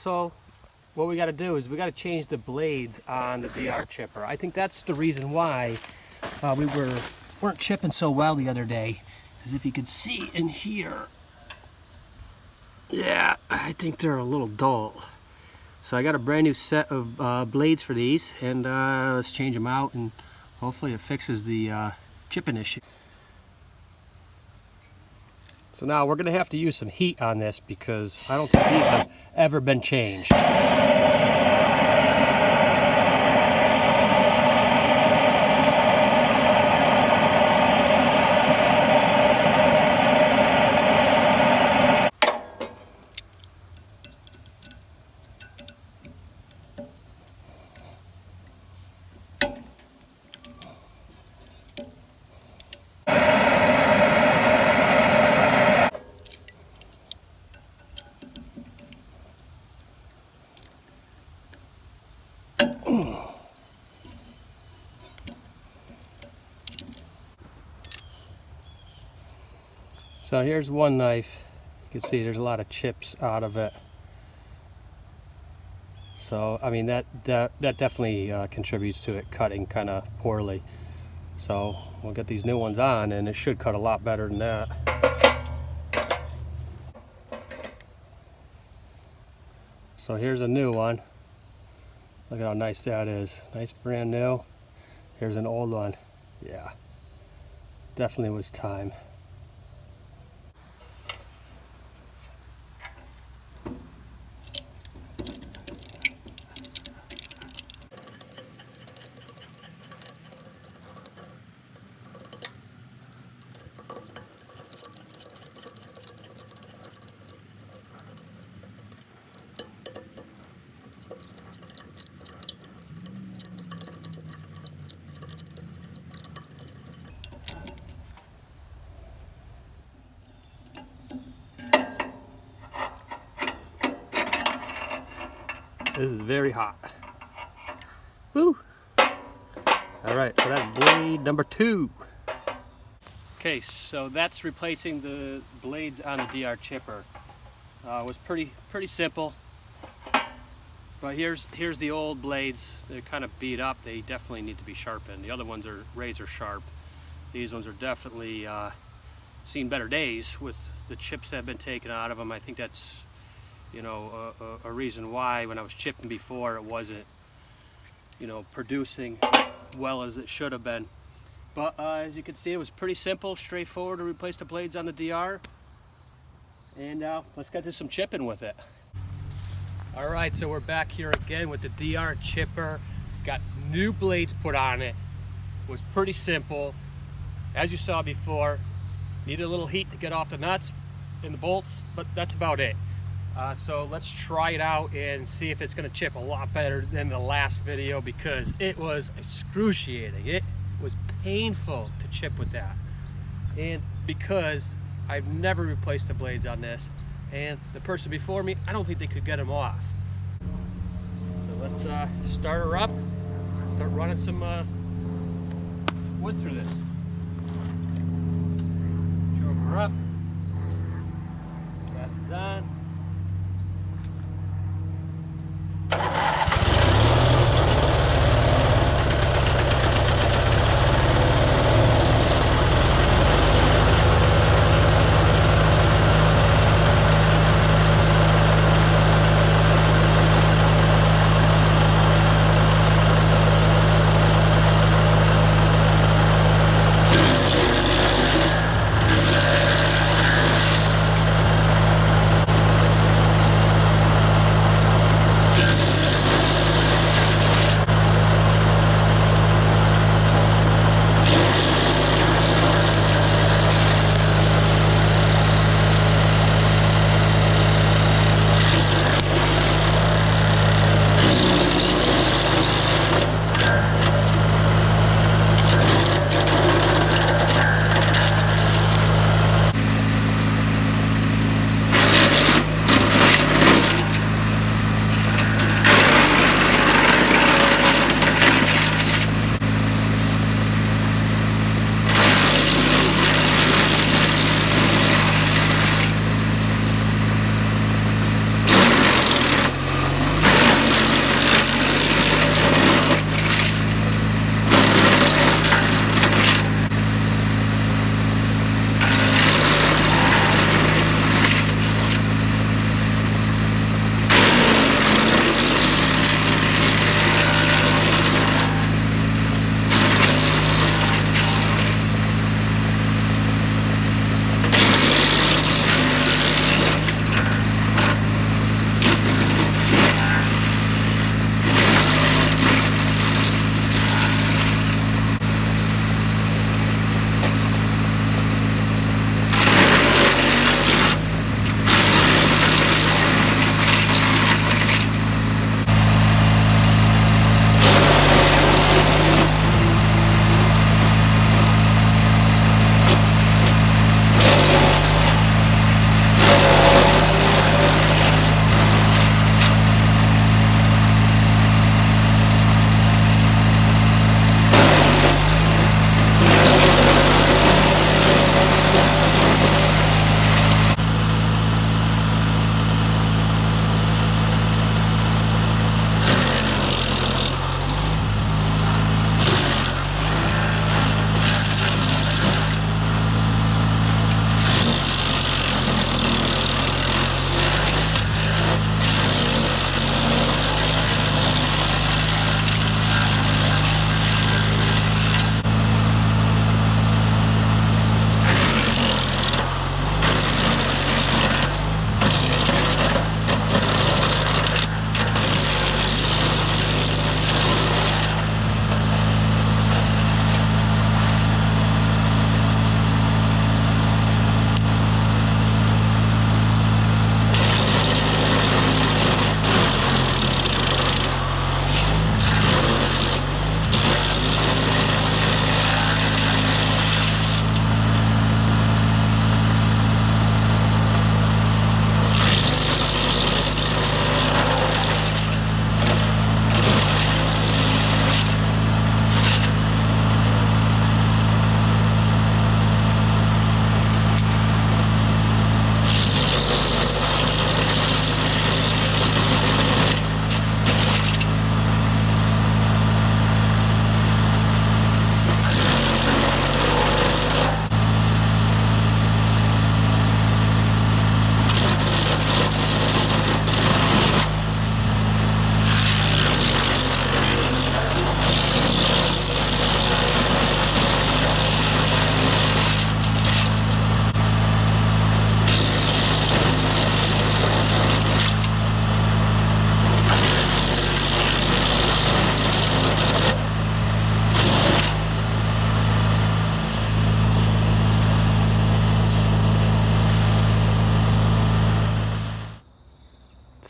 So what we got to do is we got to change the blades on the Deere chipper. I think that's the reason why we weren't chipping so well the other day. As if you could see in here, yeah, I think they're a little dull. So I got a brand new set of blades for these, and let's change them out, and hopefully it fixes the chipping issue. So now we're going to have to use some heat on this because I don't think these have ever been changed. So here's one knife. You can see there's a lot of chips out of it. So I mean that definitely contributes to it cutting kind of poorly. So we'll get these new ones on, and it should cut a lot better than that. So here's a new one. Look at how nice that is. Nice brand new. Here's an old one. Yeah, definitely was time. This is very hot. Woo! Alright, so that's blade number 2. Okay, so that's replacing the blades on the Deere chipper. It was pretty simple. But here's the old blades. They're kind of beat up. They definitely need to be sharpened. The other ones are razor sharp. These ones are definitely seen better days with the chips that have been taken out of them. I think that's, you know, a reason why when I was chipping before it wasn't, you know, producing well as it should have been. But as you can see, it was pretty simple, straightforward to replace the blades on the Deere. And let's get to some chipping with it. All right, so we're back here again with the Deere chipper. Got new blades put on it. It was pretty simple. As you saw before, needed a little heat to get off the nuts and the bolts, but that's about it. So let's try it out and see if it's going to chip a lot better than the last video, because it was excruciating. It was painful to chip with that. And because I've never replaced the blades on this, and the person before me, I don't think they could get them off. So let's start her up, start running some wood through this. Drove her up, gas is on.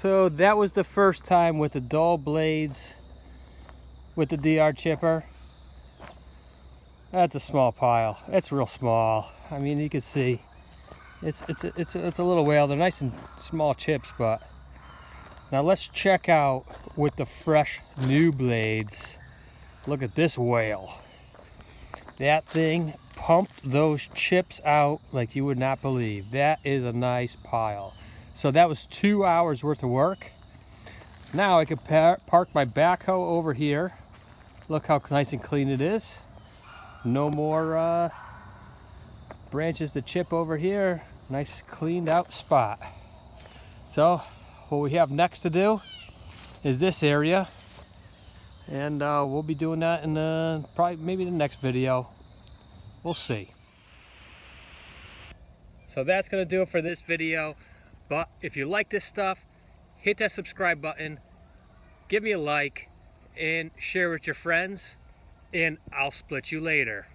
So that was the first time with the dull blades with the DR chipper. That's a small pile. It's real small. I mean, you can see it's a little whale. They're nice and small chips, but now let's check out with the fresh new blades. Look at this whale. That thing pumped those chips out like you would not believe. That is a nice pile. So that was 2 hours worth of work. Now I can park my backhoe over here. Look how nice and clean it is. No more branches to chip over here. Nice cleaned out spot. So what we have next to do is this area. And we'll be doing that in probably maybe the next video. We'll see. So that's going to do it for this video. But if you like this stuff, hit that subscribe button, give me a like, and share with your friends, and I'll split you later.